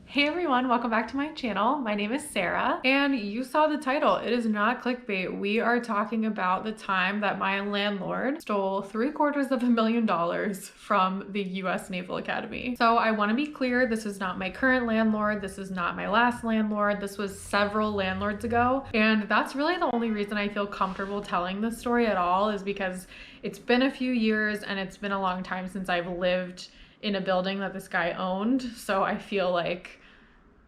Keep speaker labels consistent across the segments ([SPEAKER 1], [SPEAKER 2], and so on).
[SPEAKER 1] Hey everyone, welcome back to my channel. My name is Sarah, and you saw the title. It is not clickbait. We are talking about the time that my landlord stole $750,000 from the US Naval Academy. So I want to be clear, this is not my current landlord. This is not my last landlord. This was several landlords ago. And that's really the only reason I feel comfortable telling this story at all, is because it's been a few years and it's been a long time since I've lived in a building that this guy owned. So I feel like,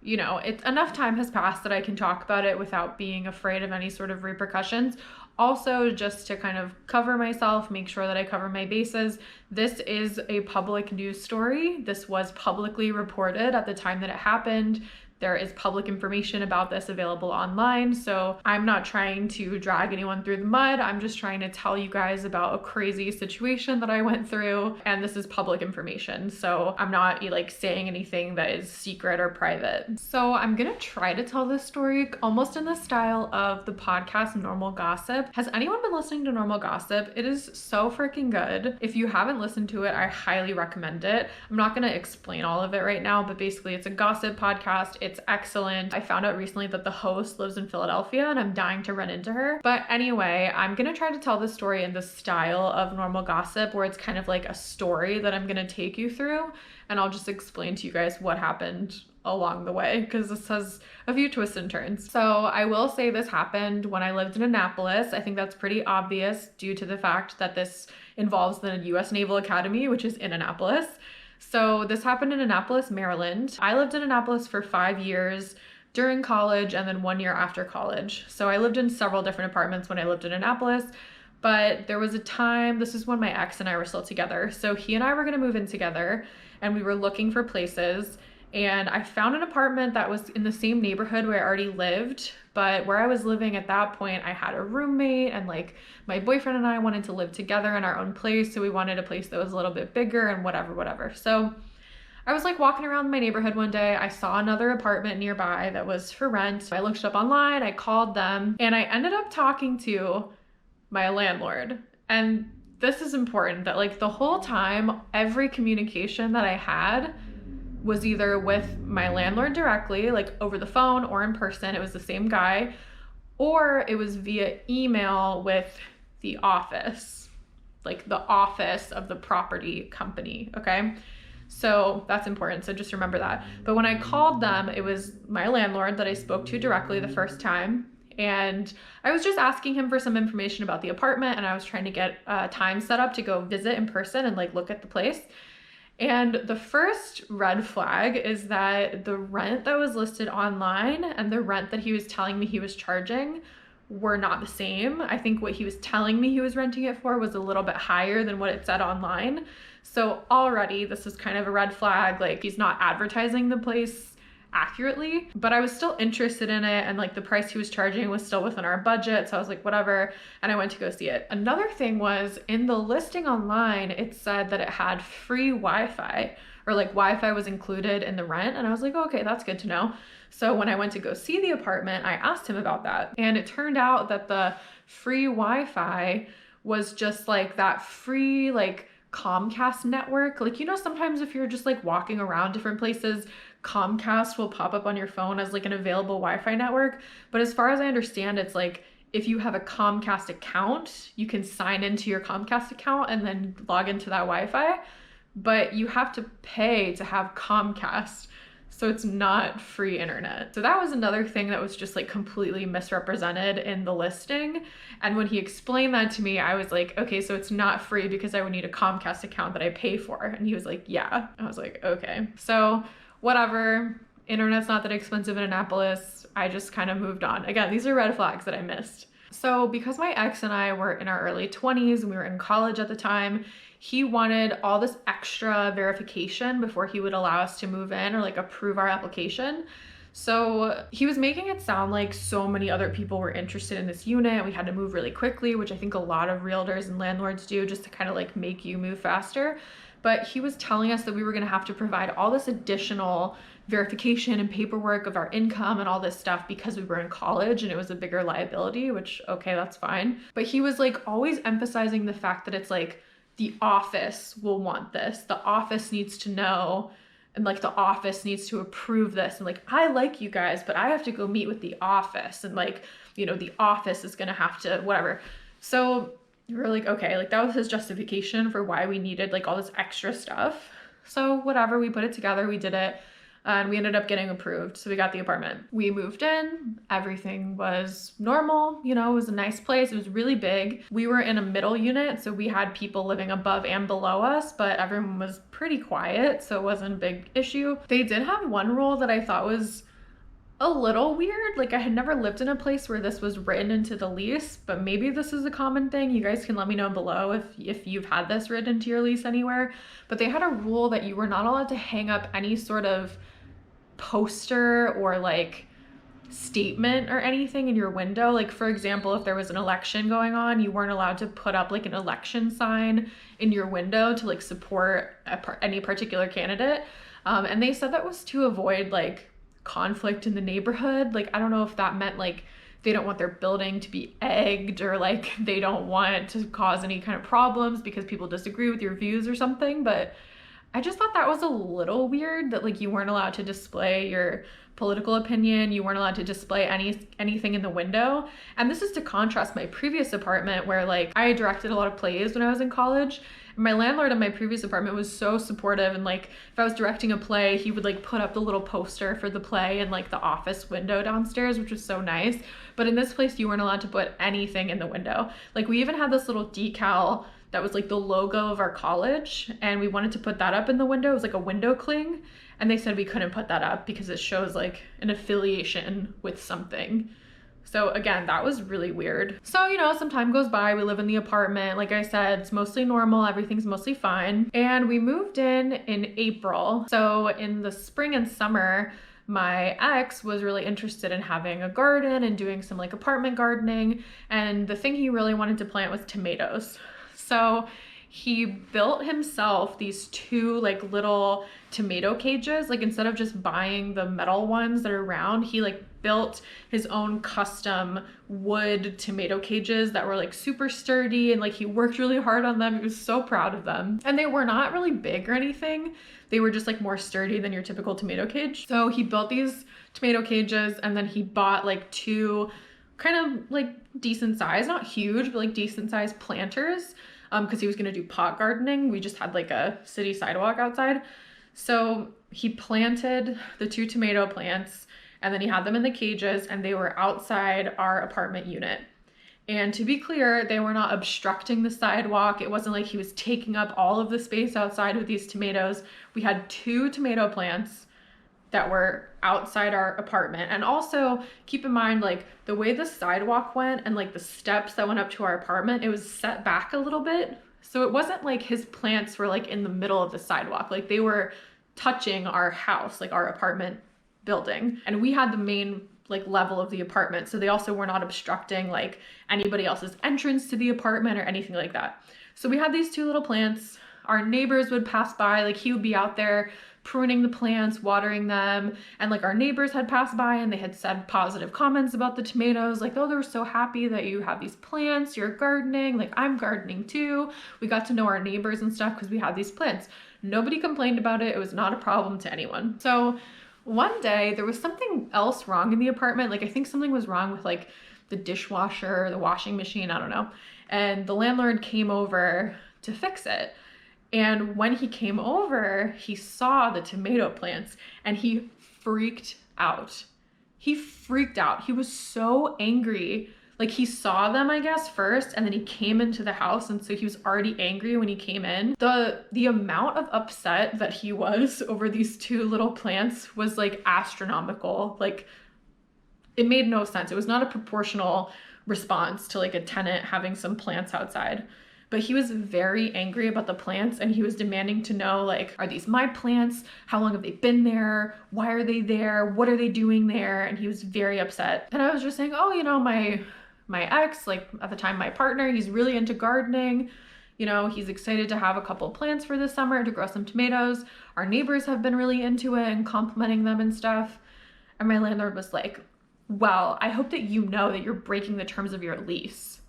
[SPEAKER 1] you know, it's enough time has passed that I can talk about it without being afraid of any sort of repercussions. Also, just to kind of cover myself, make sure that I cover my bases, this is a public news story. This was publicly reported at the time that it happened. There is public information about this available online, so I'm not trying to drag anyone through the mud. I'm just trying to tell you guys about a crazy situation that I went through, and this is public information, so I'm not like saying anything that is secret or private. So I'm gonna try to tell this story almost in the style of the podcast Normal Gossip. Has anyone been listening to Normal Gossip? It is so freaking good. If you haven't listened to it, I highly recommend it. I'm not gonna explain all of it right now, but basically it's a gossip podcast. It's excellent. I found out recently that the host lives in Philadelphia and I'm dying to run into her. But anyway, I'm gonna try to tell this story in the style of Normal Gossip, where it's kind of like a story that I'm gonna take you through, and I'll just explain to you guys what happened along the way, because this has a few twists and turns. So I will say this happened when I lived in Annapolis. I think that's pretty obvious due to the fact that this involves the US Naval Academy, which is in Annapolis. So this happened in Annapolis, Maryland. I lived in Annapolis for 5 years during college and then 1 year after college. So I lived in several different apartments when I lived in Annapolis, but there was a time, this is when my ex and I were still together. So he and I were gonna move in together and we were looking for places, and I found an apartment that was in the same neighborhood where I already lived, but where I was living at that point, I had a roommate, and like my boyfriend and I wanted to live together in our own place. So we wanted a place that was a little bit bigger and whatever. So I was like walking around my neighborhood one day. I saw another apartment nearby that was for rent. So I looked it up online, I called them, and I ended up talking to my landlord. And this is important, that like the whole time, every communication that I had was either with my landlord directly, like over the phone or in person, it was the same guy, or it was via email with the office, like the office of the property company, okay? So that's important, so just remember that. But when I called them, it was my landlord that I spoke to directly the first time, and I was just asking him for some information about the apartment, and I was trying to get time set up to go visit in person and like look at the place. And the first red flag is that the rent that was listed online and the rent that he was telling me he was charging were not the same. I think what he was telling me he was renting it for was a little bit higher than what it said online. So already this is kind of a red flag, like he's not advertising the place accurately, but I was still interested in it, and like the price he was charging was still within our budget, so I was like whatever, and I went to go see it. Another thing was, in the listing online it said that it had free Wi-Fi, or like Wi-Fi was included in the rent, and I was like, okay, that's good to know. So when I went to go see the apartment, I asked him about that, and it turned out that the free Wi-Fi was just like that free like Comcast network. Like, you know, sometimes if you're just like walking around different places, Comcast will pop up on your phone as like an available Wi-Fi network. But as far as I understand, it's like if you have a Comcast account, you can sign into your Comcast account and then log into that Wi-Fi, but you have to pay to have Comcast. So it's not free internet. So that was another thing that was just like completely misrepresented in the listing. And when he explained that to me, I was like, okay, so it's not free because I would need a Comcast account that I pay for. And he was like, yeah. I was like, okay. So whatever, internet's not that expensive in Annapolis. I just kind of moved on. Again, these are red flags that I missed. So because my ex and I were in our early 20s and we were in college at the time, he wanted all this extra verification before he would allow us to move in or like approve our application. So he was making it sound like so many other people were interested in this unit. We had to move really quickly, which I think a lot of realtors and landlords do, just to kind of like make you move faster. But he was telling us that we were going to have to provide all this additional verification and paperwork of our income and all this stuff because we were in college and it was a bigger liability, which, okay, that's fine. But he was like always emphasizing the fact that it's like the office will want this. The office needs to know and like the office needs to approve this, and like I like you guys, but I have to go meet with the office, and like, you know, the office is gonna have to whatever. So we were like, okay, like that was his justification for why we needed like all this extra stuff. So whatever, we put it together, we did it, and we ended up getting approved. So we got the apartment. We moved in, everything was normal, you know, it was a nice place. It was really big. We were in a middle unit, so we had people living above and below us, but everyone was pretty quiet, so it wasn't a big issue. They did have one rule that I thought was a little weird. Like, I had never lived in a place where this was written into the lease, but maybe this is a common thing. You guys can let me know below if you've had this written into your lease anywhere. But they had a rule that you were not allowed to hang up any sort of poster or like statement or anything in your window. Like, for example, if there was an election going on, you weren't allowed to put up like an election sign in your window to like support any particular candidate. And they said that was to avoid like conflict in the neighborhood. Like, I don't know if that meant like they don't want their building to be egged, or like they don't want to cause any kind of problems because people disagree with your views or something, but I just thought that was a little weird that like you weren't allowed to display your political opinion, you weren't allowed to display anything in the window. And this is to contrast my previous apartment where like I directed a lot of plays when I was in college. My landlord in my previous apartment was so supportive, and like if I was directing a play, he would like put up the little poster for the play in like the office window downstairs, which was so nice. But in this place, you weren't allowed to put anything in the window. Like, we even had this little decal that was like the logo of our college, and we wanted to put that up in the window. It was like a window cling, and they said we couldn't put that up because it shows like an affiliation with something. So again, that was really weird. So, you know, some time goes by, we live in the apartment. Like I said, it's mostly normal, everything's mostly fine. And we moved in April. So in the spring and summer, my ex was really interested in having a garden and doing some like apartment gardening. And the thing he really wanted to plant was tomatoes. So he built himself these two like little tomato cages. Like, instead of just buying the metal ones that are round, he like built his own custom wood tomato cages that were like super sturdy, and like he worked really hard on them. He was so proud of them. And they were not really big or anything. They were just like more sturdy than your typical tomato cage. So he built these tomato cages, and then he bought like two kind of like decent size, not huge, but like decent size planters, because he was gonna do pot gardening. We just had like a city sidewalk outside. So he planted the two tomato plants, and then he had them in the cages, and they were outside our apartment unit. And to be clear, they were not obstructing the sidewalk. It wasn't like he was taking up all of the space outside with these tomatoes. We had two tomato plants that were outside our apartment. And also keep in mind, like the way the sidewalk went and like the steps that went up to our apartment, it was set back a little bit. So it wasn't like his plants were like in the middle of the sidewalk. Like, they were touching our house, like our apartment building. And we had the main like level of the apartment. So they also were not obstructing like anybody else's entrance to the apartment or anything like that. So we had these two little plants. Our neighbors would pass by, like he would be out there pruning the plants, watering them. And like our neighbors had passed by and they had said positive comments about the tomatoes. Like, oh, they're so happy that you have these plants, you're gardening. Like, I'm gardening too. We got to know our neighbors and stuff because we had these plants. Nobody complained about it. It was not a problem to anyone. So one day there was something else wrong in the apartment. Like, I think something was wrong with like the dishwasher or the washing machine, I don't know. And the landlord came over to fix it. And when he came over, he saw the tomato plants and he freaked out. He freaked out. He was so angry. Like, he saw them, I guess, first, and then he came into the house, and so he was already angry when he came in. The amount of upset that he was over these two little plants was like astronomical. Like, it made no sense. It was not a proportional response to like a tenant having some plants outside. But he was very angry about the plants, and he was demanding to know, like, are these my plants? How long have they been there? Why are they there? What are they doing there? And he was very upset. And I was just saying, oh, you know, my ex, like at the time my partner, he's really into gardening. You know, he's excited to have a couple plants for this summer to grow some tomatoes. Our neighbors have been really into it and complimenting them and stuff. And my landlord was like, well, I hope that you know that you're breaking the terms of your lease.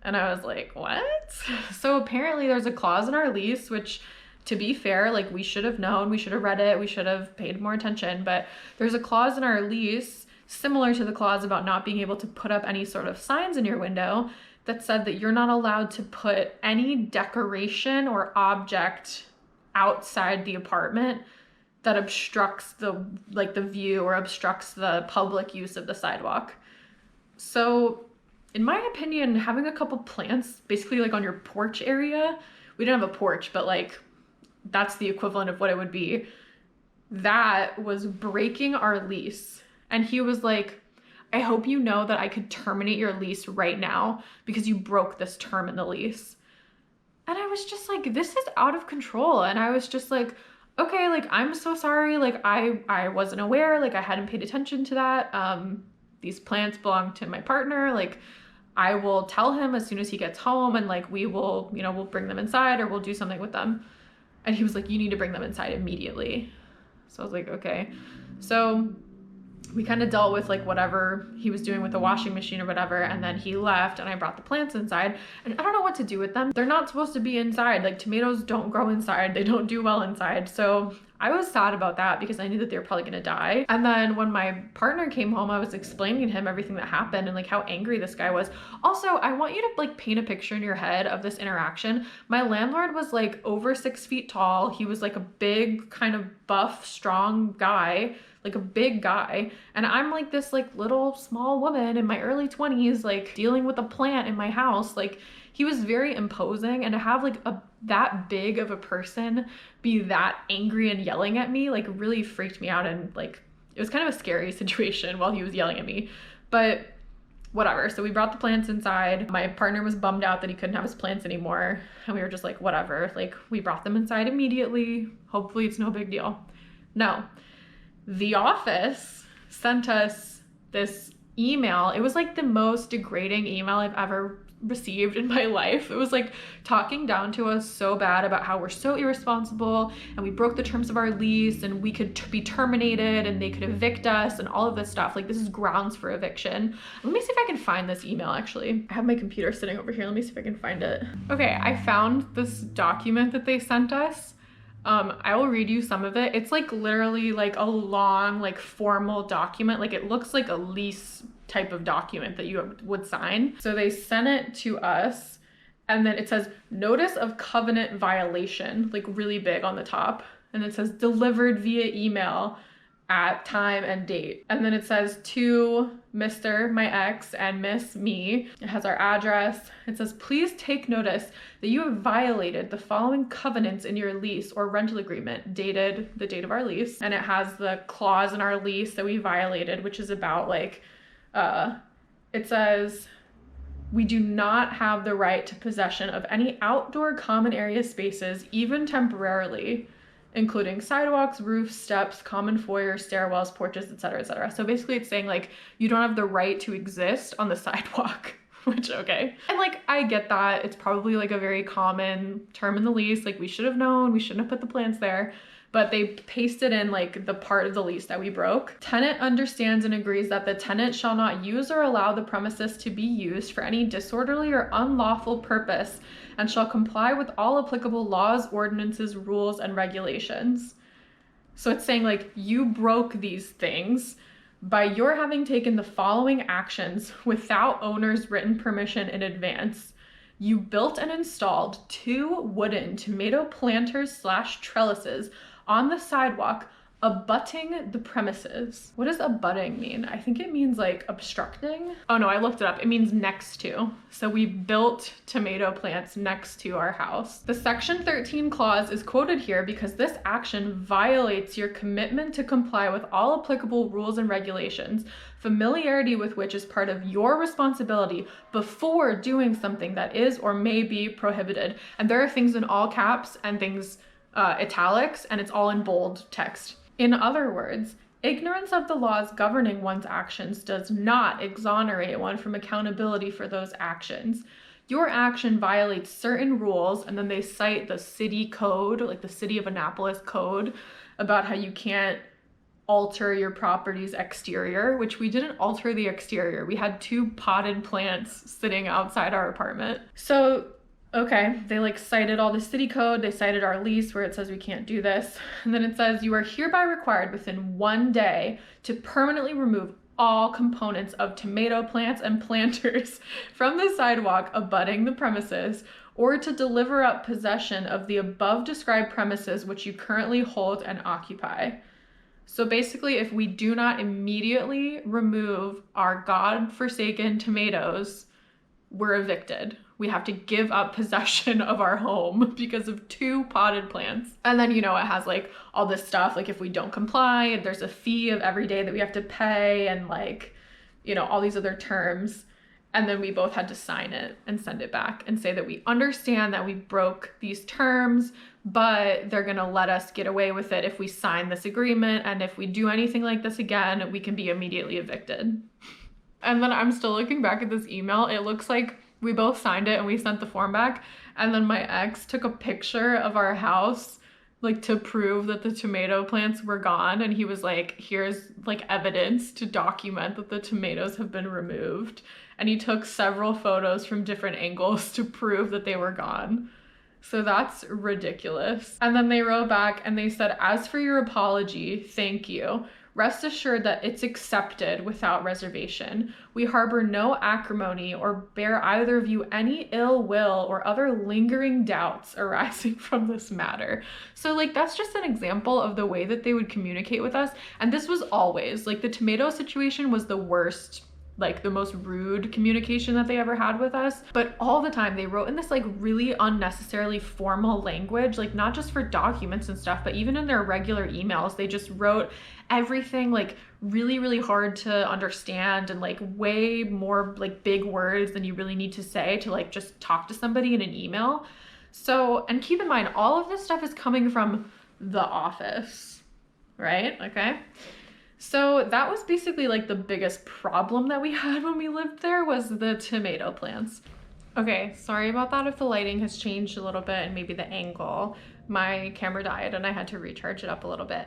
[SPEAKER 1] And I was like, what? So apparently there's a clause in our lease which to be fair, like we should have known, we should have read it, we should have paid more attention, but there's a clause in our lease similar to the clause about not being able to put up any sort of signs in your window that said that you're not allowed to put any decoration or object outside the apartment that obstructs the view or obstructs the public use of the sidewalk. So in my opinion, having a couple plants basically like on your porch area, we didn't have a porch, but like that's the equivalent of what it would be, that was breaking our lease. And he was like, I hope you know that I could terminate your lease right now because you broke this term in the lease. And I was just like, this is out of control. And I was just like, okay, like, I'm so sorry. Like, I wasn't aware, like I hadn't paid attention to that. These plants belong to my partner. Like, I will tell him as soon as he gets home, and like, we will, you know, we'll bring them inside or we'll do something with them. And he was like, you need to bring them inside immediately. So I was like, okay. So we kind of dealt with like whatever he was doing with the washing machine or whatever, and then he left and I brought the plants inside, and I don't know what to do with them. They're not supposed to be inside. Like, tomatoes don't grow inside. They don't do well inside. So I was sad about that because I knew that they were probably gonna die. And then when my partner came home, I was explaining to him everything that happened and like how angry this guy was. Also, I want you to like paint a picture in your head of this interaction. My landlord was like over 6 feet tall. He was like a big, kind of buff, strong guy, like a big guy. And I'm like this like little small woman in my early 20s, like dealing with a plant in my house. Like, he was very imposing, and to have like that big of a person be that angry and yelling at me, like really freaked me out. And like, it was kind of a scary situation while he was yelling at me, but whatever. So we brought the plants inside. My partner was bummed out that he couldn't have his plants anymore. And we were just like, whatever, like we brought them inside immediately. Hopefully it's no big deal. No. The office sent us this email. It was like the most degrading email I've ever received in my life. It was like talking down to us so bad about how we're so irresponsible and we broke the terms of our lease and we could be terminated and they could evict us and all of this stuff. Like, this is grounds for eviction. Let me see if I can find this email actually. I have my computer sitting over here. Let me see if I can find it. Okay, I found this document that they sent us. I will read you some of it. It's like literally like a long, like formal document. Like, it looks like a lease type of document that you would sign. So they sent it to us, and then it says notice of covenant violation, like really big on the top. And it says delivered via email at time and date. And then it says to Mr. my ex and Miss me. It has our address. It says, please take notice that you have violated the following covenants in your lease or rental agreement, dated the date of our lease. And it has the clause in our lease that we violated, which is about like, it says, we do not have the right to possession of any outdoor common area spaces, even temporarily, including sidewalks, roofs, steps, common foyers, stairwells, porches, etc., etc. So basically it's saying like, you don't have the right to exist on the sidewalk, which, okay. And like, I get that. It's probably like a very common term in the lease. Like, we should have known, we shouldn't have put the plants there. But they pasted in like the part of the lease that we broke. Tenant understands and agrees that the tenant shall not use or allow the premises to be used for any disorderly or unlawful purpose and shall comply with all applicable laws, ordinances, rules, and regulations. So it's saying like, you broke these things by your having taken the following actions without owner's written permission in advance. You built and installed 2 wooden tomato planters / trellises on the sidewalk abutting the premises. What does abutting mean? I think it means like obstructing. Oh no, I looked it up. It means next to. So we built tomato plants next to our house. The Section 13 clause is quoted here because this action violates your commitment to comply with all applicable rules and regulations, familiarity with which is part of your responsibility before doing something that is or may be prohibited. And there are things in all caps and things italics, and it's all in bold text. In other words, ignorance of the laws governing one's actions does not exonerate one from accountability for those actions. Your action violates certain rules, and then they cite the city code, like the city of Annapolis code, about how you can't alter your property's exterior, which we didn't alter the exterior. We had 2 potted plants sitting outside our apartment. So okay, they like cited all the city code, they cited our lease where it says we can't do this. And then it says you are hereby required within 1 day to permanently remove all components of tomato plants and planters from the sidewalk abutting the premises, or to deliver up possession of the above described premises which you currently hold and occupy. So basically, if we do not immediately remove our God-forsaken tomatoes, we're evicted. We have to give up possession of our home because of 2 potted plants. And then, you know, it has like all this stuff, like if we don't comply, there's a fee of every day that we have to pay, and like, you know, all these other terms. And then we both had to sign it and send it back and say that we understand that we broke these terms, but they're gonna let us get away with it if we sign this agreement. And if we do anything like this again, we can be immediately evicted. And then I'm still looking back at this email. It looks like we both signed it and we sent the form back. And then my ex took a picture of our house, like to prove that the tomato plants were gone. And he was like, here's like evidence to document that the tomatoes have been removed. And he took several photos from different angles to prove that they were gone. So that's ridiculous. And then they wrote back and they said, as for your apology, thank you. Rest assured that it's accepted without reservation. We harbor no acrimony or bear either of you any ill will or other lingering doubts arising from this matter. So like, that's just an example of the way that they would communicate with us. And this was always, like, the tomato situation was the worst, like the most rude communication that they ever had with us. But all the time they wrote in this like really unnecessarily formal language, like not just for documents and stuff, but even in their regular emails, they just wrote everything like really, really hard to understand and like way more like big words than you really need to say to like just talk to somebody in an email. So, and keep in mind, all of this stuff is coming from the office, right? Okay. So that was basically like the biggest problem that we had when we lived there, was the tomato plants. Okay, sorry about that if the lighting has changed a little bit and maybe the angle. My camera died and I had to recharge it up a little bit.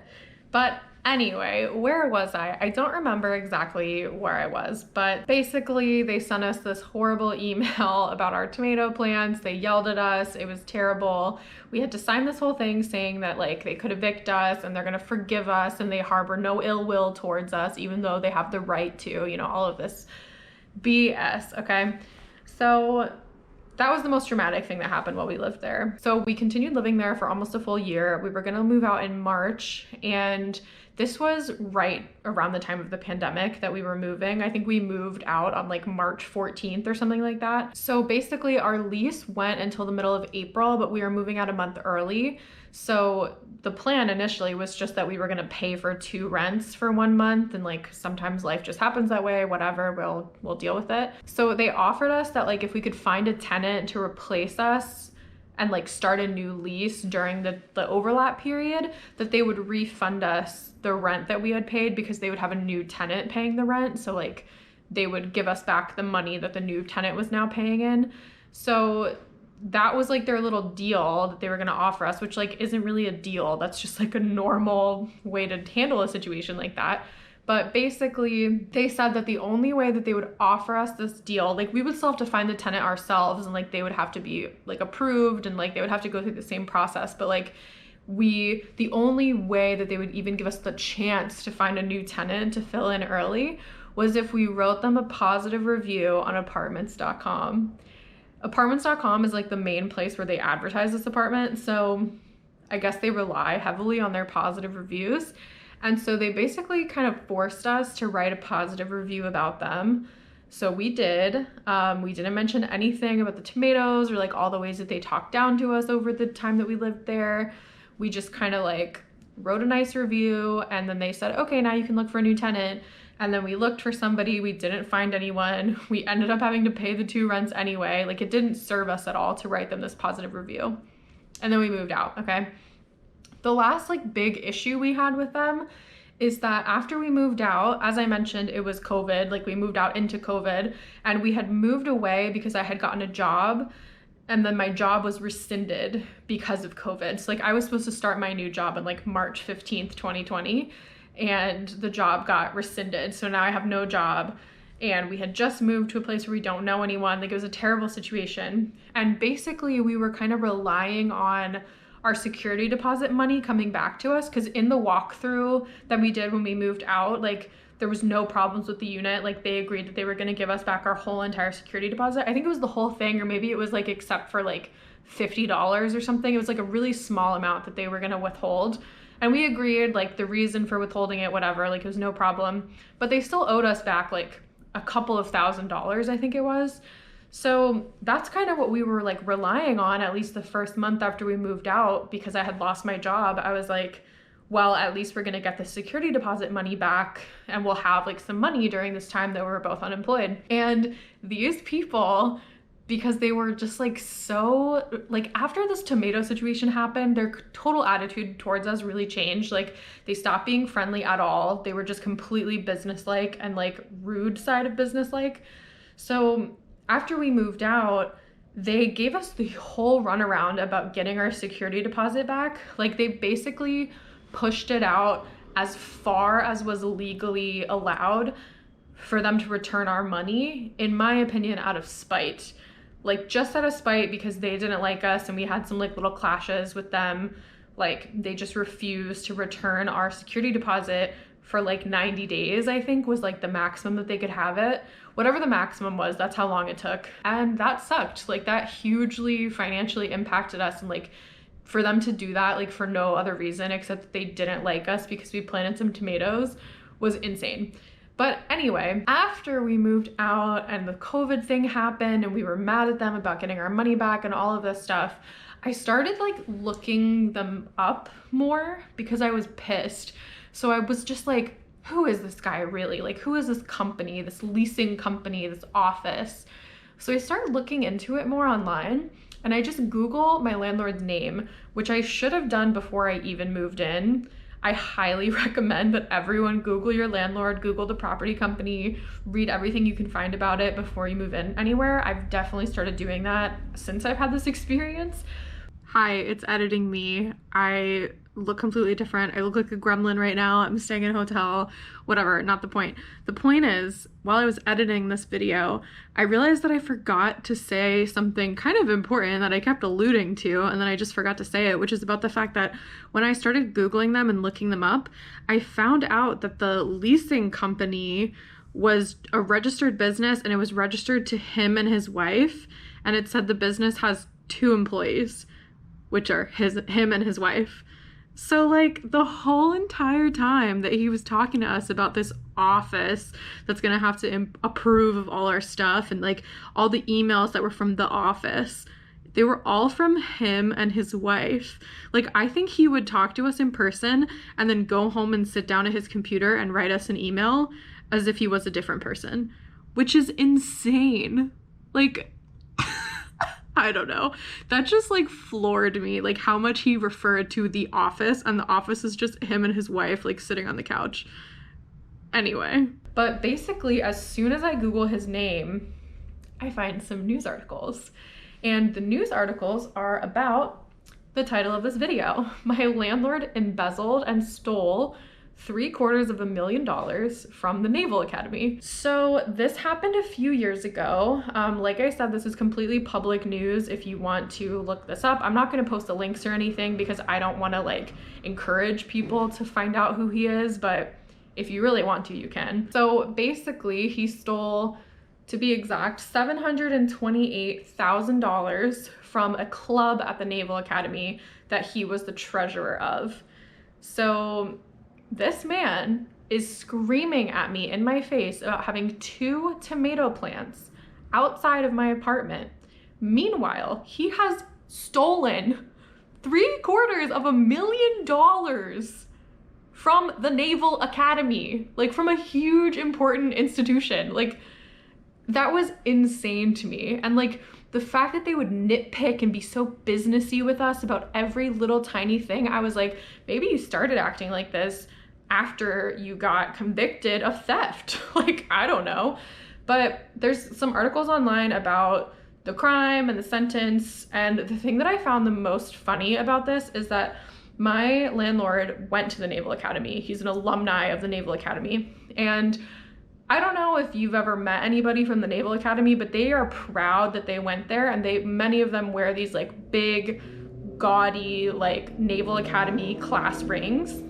[SPEAKER 1] But anyway, where was I? I don't remember exactly where I was, but basically they sent us this horrible email about our tomato plants. They yelled at us. It was terrible. We had to sign this whole thing saying that like they could evict us and they're gonna forgive us and they harbor no ill will towards us, even though they have the right to, you know, all of this BS, okay? So that was the most dramatic thing that happened while we lived there. So we continued living there for almost a full year. We were gonna move out in March, and this was right around the time of the pandemic that we were moving. I think we moved out on like March 14th or something like that. So basically our lease went until the middle of April, but we were moving out a month early. So the plan initially was just that we were gonna pay for 2 rents for 1 month, and like sometimes life just happens that way, whatever, we'll deal with it. So they offered us that like if we could find a tenant to replace us and like start a new lease during the overlap period, that they would refund us the rent that we had paid because they would have a new tenant paying the rent. So like they would give us back the money that the new tenant was now paying in. So that was like their little deal that they were gonna offer us, which like isn't really a deal. That's just like a normal way to handle a situation like that. But basically they said that the only way that they would offer us this deal, like we would still have to find the tenant ourselves, and like they would have to be like approved, and like they would have to go through the same process. But like the only way that they would even give us the chance to find a new tenant to fill in early was if we wrote them a positive review on apartments.com. Apartments.com is like the main place where they advertise this apartment. So I guess they rely heavily on their positive reviews. And so they basically kind of forced us to write a positive review about them. So we did. We didn't mention anything about the tomatoes or like all the ways that they talked down to us over the time that we lived there. We just kind of like wrote a nice review, and then they said, okay, now you can look for a new tenant. And then we looked for somebody, we didn't find anyone. We ended up having to pay the 2 rents anyway. Like it didn't serve us at all to write them this positive review. And then we moved out, okay? The last like big issue we had with them is that after we moved out, as I mentioned, it was COVID, like we moved out into COVID, and we had moved away because I had gotten a job, and then my job was rescinded because of COVID. So like I was supposed to start my new job on like March 15th, 2020, and the job got rescinded. So now I have no job. and we had just moved to a place where we don't know anyone. Like, it was a terrible situation. And basically we were kind of relying on our security deposit money coming back to us, because in the walkthrough that we did when we moved out, like, there was no problems with the unit. Like, they agreed that they were going to give us back our whole entire security deposit. I think it was the whole thing, or maybe it was like except for like $50 or something. It was like a really small amount that they were going to withhold. And we agreed, like, the reason for withholding it, whatever, like, it was no problem. But they still owed us back like a couple of $1,000s, I think it was. So that's kind of what we were like relying on, at least the first month after we moved out, because I had lost my job. I was like, well, at least we're gonna get the security deposit money back, and we'll have like some money during this time that we're both unemployed. And these people, because they were just like so, like, after this tomato situation happened, their total attitude towards us really changed. Like, they stopped being friendly at all. They were just completely businesslike and like rude side of businesslike. So after we moved out, they gave us the whole runaround about getting our security deposit back. Like, they basically pushed it out as far as was legally allowed for them to return our money, in my opinion, out of spite. Like, just out of spite, because they didn't like us and we had some like little clashes with them. Like, they just refused to return our security deposit for like 90 days, I think was like the maximum that they could have it. Whatever the maximum was, that's how long it took. And that sucked. Like, that hugely financially impacted us. And like, for them to do that, like, for no other reason except that they didn't like us because we planted some tomatoes, was insane. But anyway, after we moved out and the COVID thing happened and we were mad at them about getting our money back and all of this stuff, I started like looking them up more because I was pissed. So I was just like, who is this guy really? Like, who is this company, this leasing company, this office? So I started looking into it more online, and I just Google my landlord's name, which I should have done before I even moved in. I highly recommend that everyone Google your landlord, Google the property company, read everything you can find about it before you move in anywhere. I've definitely started doing that since I've had this experience. Hi, it's editing me. I look completely different. I look like a gremlin right now. I'm staying in a hotel, whatever, not the point. The point is, while I was editing this video, I realized that I forgot to say something kind of important that I kept alluding to, and then I just forgot to say it, which is about the fact that when I started Googling them and looking them up, I found out that the leasing company was a registered business, and it was registered to him and his wife, and it said the business has 2 employees, which are him and his wife. So like, the whole entire time that he was talking to us about this office that's gonna have to approve of all our stuff, and like all the emails that were from the office, they were all from him and his wife. Like, I think he would talk to us in person and then go home and sit down at his computer and write us an email as if he was a different person, which is insane. Like, I don't know. That just like floored me, like how much he referred to the office, and the office is just him and his wife like sitting on the couch. Anyway, but basically as soon as I Google his name, I find some news articles. And the news articles are about the title of this video. My landlord embezzled and stole $750,000 from the Naval Academy. So this happened a few years ago. Like I said, this is completely public news if you want to look this up. I'm not going to post the links or anything because I don't want to like encourage people to find out who he is, but if you really want to, you can. So basically he stole, to be exact, $728,000 from a club at the Naval Academy that he was the treasurer of. So this man is screaming at me in my face about having 2 tomato plants outside of my apartment. Meanwhile, he has stolen $750,000 from the Naval Academy, like from a huge important institution. Like, that was insane to me. And like, the fact that they would nitpick and be so businessy with us about every little tiny thing, I was like, maybe you started acting like this after you got convicted of theft. Like, I don't know. But there's some articles online about the crime and the sentence. And the thing that I found the most funny about this is that my landlord went to the Naval Academy. He's an alumni of the Naval Academy. And I don't know if you've ever met anybody from the Naval Academy, but they are proud that they went there, and many of them wear these like big, gaudy, like Naval Academy class rings.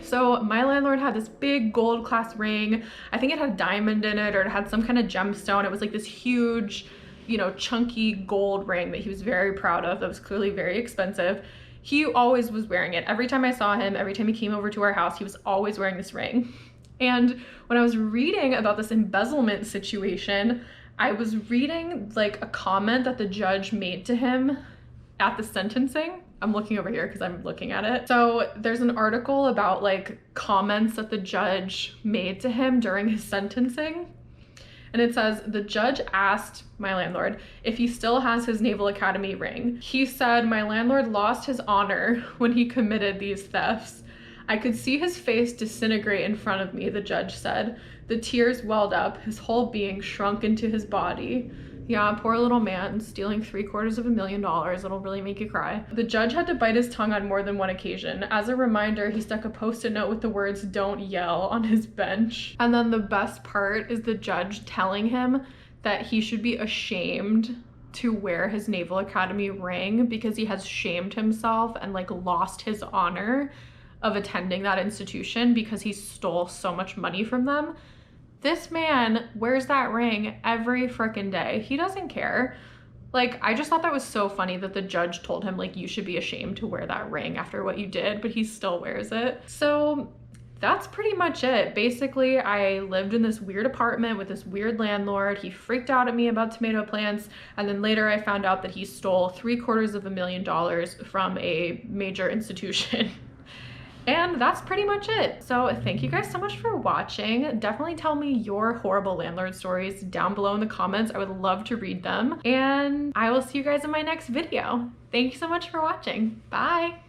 [SPEAKER 1] So my landlord had this big gold class ring. I think it had a diamond in it, or it had some kind of gemstone. It was like this huge, you know, chunky gold ring that he was very proud of. That was clearly very expensive. He always was wearing it. Every time I saw him, every time he came over to our house, he was always wearing this ring. And when I was reading about this embezzlement situation, I was reading like a comment that the judge made to him at the sentencing. I'm looking over here because I'm looking at it. So there's an article about like comments that the judge made to him during his sentencing. And it says, the judge asked my landlord if he still has his Naval Academy ring. He said, my landlord lost his honor when he committed these thefts. I could see his face disintegrate in front of me, the judge said. The tears welled up, his whole being shrunk into his body. Yeah, poor little man, stealing $750,000. It'll really make you cry. The judge had to bite his tongue on more than one occasion. As a reminder, he stuck a post-it note with the words, "Don't yell," on his bench. And then the best part is the judge telling him that he should be ashamed to wear his Naval Academy ring because he has shamed himself and like lost his honor of attending that institution because he stole so much money from them. This man wears that ring every freaking day. He doesn't care. Like, I just thought that was so funny that the judge told him, like, you should be ashamed to wear that ring after what you did, but he still wears it. So that's pretty much it. Basically, I lived in this weird apartment with this weird landlord. He freaked out at me about tomato plants. And then later I found out that he stole $750,000 from a major institution. And that's pretty much it. So thank you guys so much for watching. Definitely tell me your horrible landlord stories down below in the comments. I would love to read them. And I will see you guys in my next video. Thank you so much for watching. Bye.